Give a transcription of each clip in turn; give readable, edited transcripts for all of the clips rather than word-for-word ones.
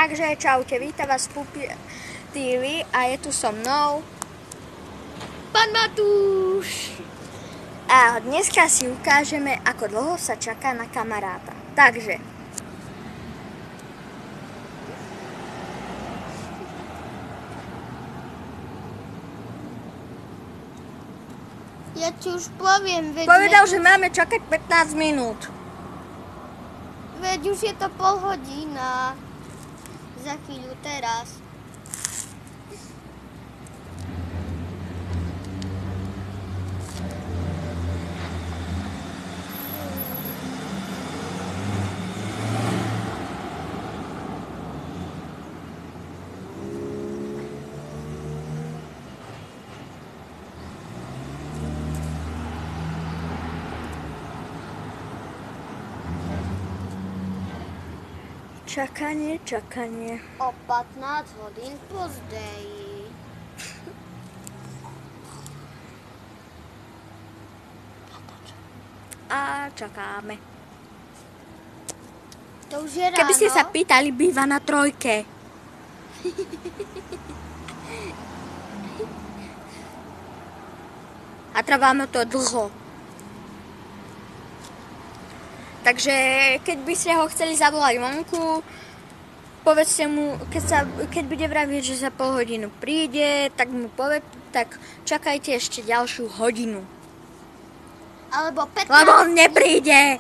Takže čaute, vítam vás v Pupi TV a je tu so mnou Pán Matúš. A dneska si ukážeme, ako dlho sa čaká na kamaráta. Takže ja ti už poviem, povedal, že máme čakať 15 minút. Veď už je to pol hodina. Za chvíľu teraz. Čakanie. O 15 hodín později. A čakáme. To už je ráno. Keby ste sa pýtali, býva na trojke. A trváme to dlho. Takže keď by ste ho chceli zavolať vonku, povedzte mu, keď bude vraviť, že za pol hodinu príde, tak mu tak čakajte ešte ďalšiu hodinu. Alebo 15. Lebo on nepríde.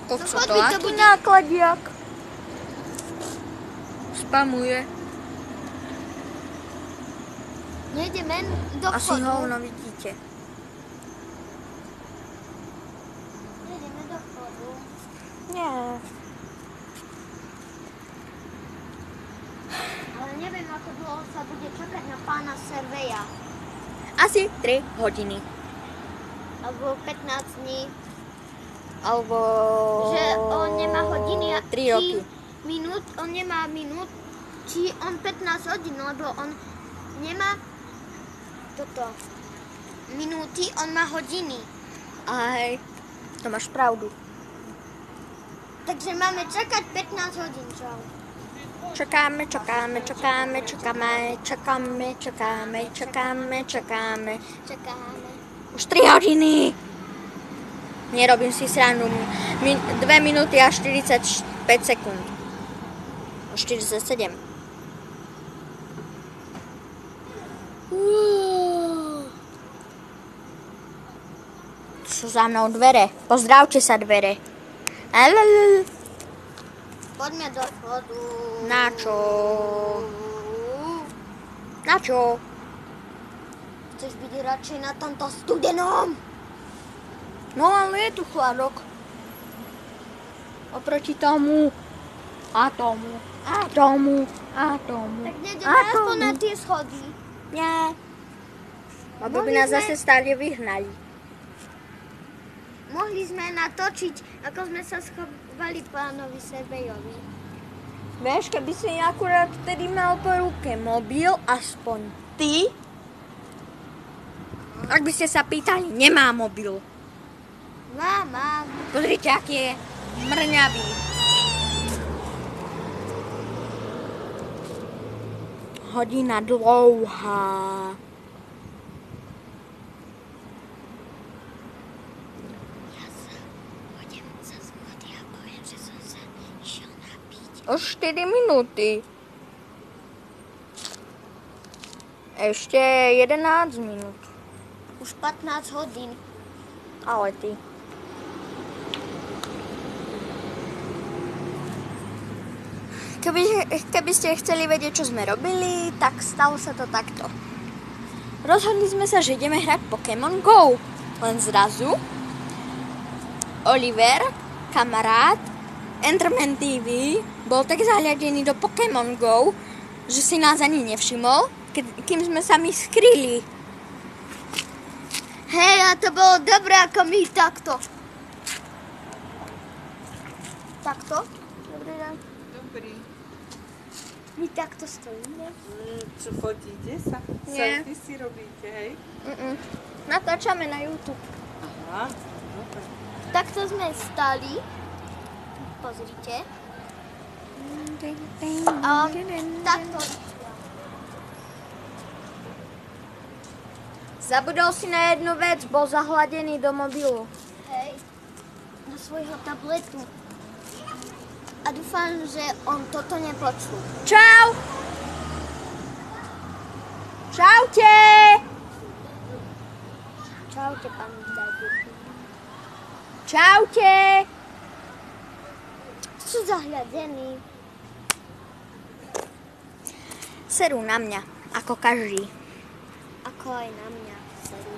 Čo to aký nákladiak? Spamuje. Nejdeme do Asi vchodu. hovno vidíte. Nejdeme do vchodu. Nie. Ale neviem, ako dlho sa bude čakať na pána Serveja. Asi 3 hodiny. Alebo 15 dní. Alebo... Že on nemá hodiny a 3 roky. Minút, on nemá minút, či on 15 hodín, lebo on nemá toto minúty, on má hodiny. Aj, to máš pravdu. Takže máme čakať 15 hodín, čau. Čakáme. Čakáme. Už 3 hodiny. Nerobím si srandu. 2 minúty a 45 sekúnd. 47. Sú za mnou dvere. Pozdravte sa dvere. Poďme do vchodu. Na čo? Na čo? Chceš byť radšej na tomto studenom? No ale je tu chladok. Oproti tomu. A tomu. Tak nejdeme aspoň na tie schody. Nie. Lebo by nás zase stále vyhnali. Mohli sme natočiť, ako sme sa schovali pánovi Servejovi. Vieš, keby si akurát vtedy mal po ruke mobil, aspoň ty. Ak by ste sa pýtali, nemá mobil. Mám. Pozrite, aký je mrňavý. Hodina dlouhá. Ja sa hodím sa z vody a poviem, že som sa išiel napiť. Už 4 minúty. Ešte 11 minút. Už 15 hodín. Ale ty. Keby ste chceli vedieť, čo sme robili, tak stalo sa to takto. Rozhodli sme sa, že ideme hrať Pokémon Go. Len zrazu Oliver, kamarát, Enderman TV, bol tak zahľadený do Pokémon Go, že si nás ani nevšimol, kým sme sa my skryli. Hej, a to bolo dobré, ako my takto. Takto? Dobrý deň. Dobrý. My takto stojíme. Čo fotíte sa? Nie. Selfie si robíte, hej? Natáčame na YouTube. Aha, dobre. Takto sme stali pozrite. A on takto. Zabudol si na jednu vec, bol zahladený do mobilu. Hej, do svojho tabletu. A dúfam, že on toto nepočul. Čau! Čaute! Čaute, pán David. Čaute! Sú zahľadení. Serú na mňa, ako každý. Ako aj na mňa. Seru.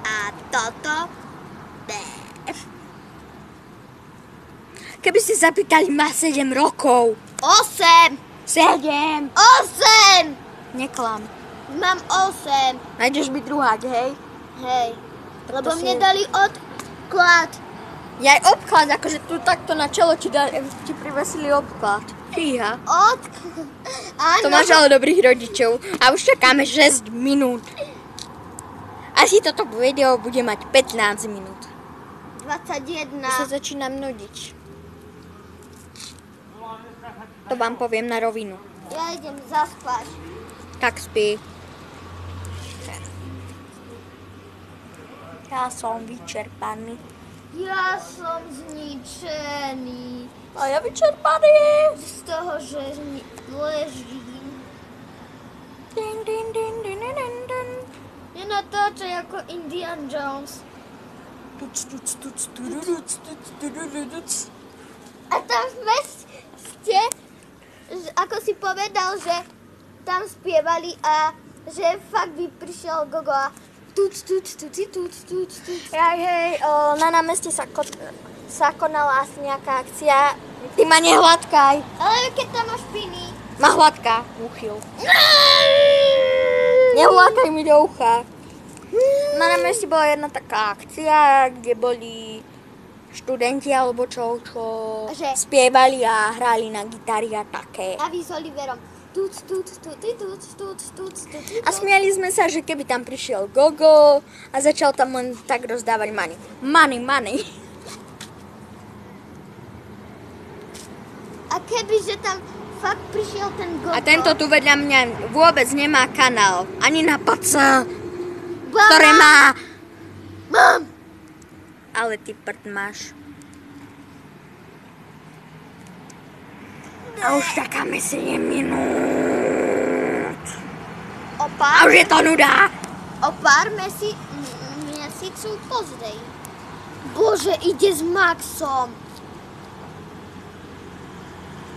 A toto? Bé. Keby ste zapýtali, má 7 rokov. 8! 7! 8! Neklam. Mám 8. Nájdeš byť druhák, hej? Hej. Lebo To si- mne dali odklad. Ja aj obklad, akože tu takto na čelo ti privesili obklad. Fíha. Áno. To máš ale dobrých rodičov. A už čakáme 6 minút. Asi toto video bude mať 15 minút. 21. Ja sa začínam nudiť. To vám poviem na rovinu. Ja idem zaspať. Tak spí. Ja som vyčerpaný. Ja som zničený. A ja vyčerpaný. Z toho, že ležím. Din, din, din, din, din, din, din. Nenatáčaj ako Indiana Jones. Tuc, tuc, tuc, tururuc, tuc, tururuc. A tam ste, ako si povedal, že tam spievali a že fakt by prišiel Gogo a tuc, tuc, tuci, tuc, tuc, tuc. Hej, na námestí sa konala asi nejaká akcia. Ty ma nehladkaj. Ale keď tam máš piny. Ma hladká, uchyl. Nehladkaj mi do ucha. Na námestí bola jedna taká akcia, kde boli študenti alebo čo Že? spievali a hrali na gitary a také. A vy s Oliverom. Tuc, tuc, tuci, tuc, tuc, tuc, tuci, A smiali sme sa, že keby tam prišiel Gogo a začal tam len tak rozdávať money. Money. A kebyže tam fakt prišiel ten Gogo. A tento tu vedľa mňa vôbec nemá kanál. Ani na PC, ktoré má. Mám. Ale ty prd máš. A už čakáme 7 minút. O A pár, už je to nuda. Měsíců později. Bože, ide s Maxom.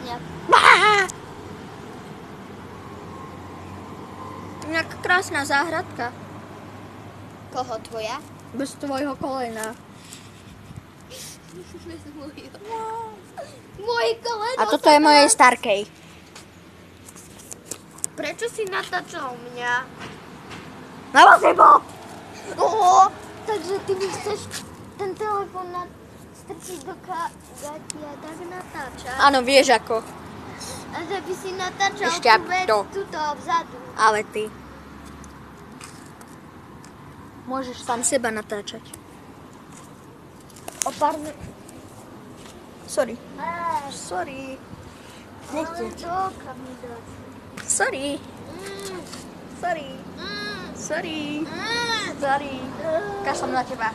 Ja. Nejaká krásna záhradka. Koho, tvoja? Bez tvojho kolena. Moje koleno. A toto je mojej starkej. Prečo si natáčal mňa? Lebo si bol. Takže ty mi chceš ten telefon strčiť do gati a tak natáčať. Áno, vieš ako. A že by si natáčal Ešte tú vec to. tuto vzadu. Ale ty. Môžeš sám seba natáčať. O pár... Sorry. Sorry. Nechci. Čoka mi dať. Sorry. Sorry. Sorry. Sorry. Kašlem na teba.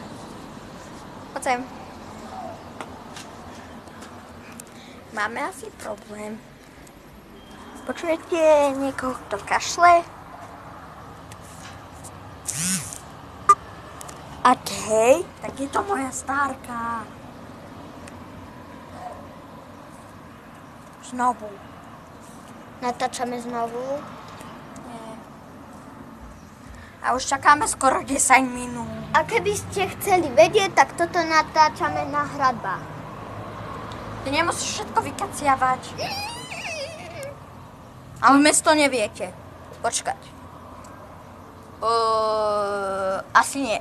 Poď sem. Máme asi problém. Počujete niekoho, kto kašle? Ak hej, tak je to moja stárka. Znovu. Natáčame znovu. Nie. A už čakáme skoro 10 minút. A keby ste chceli vedieť, tak toto natáčame na hradbách. Ty nemusíš všetko vykaciavať. Ale mesto neviete. Počkať. Asi nie.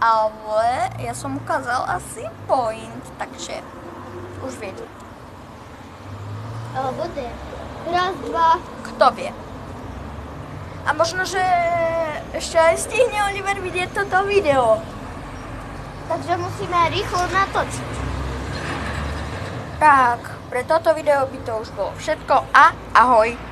Ale ja som ukázal asi point, takže už viete. Alebo D. Raz, dva. Kto vie? A možno, že ešte aj stihne Oliver vidieť toto video. Takže musíme rýchlo natočiť. Tak, pre toto video by to už bolo všetko a ahoj.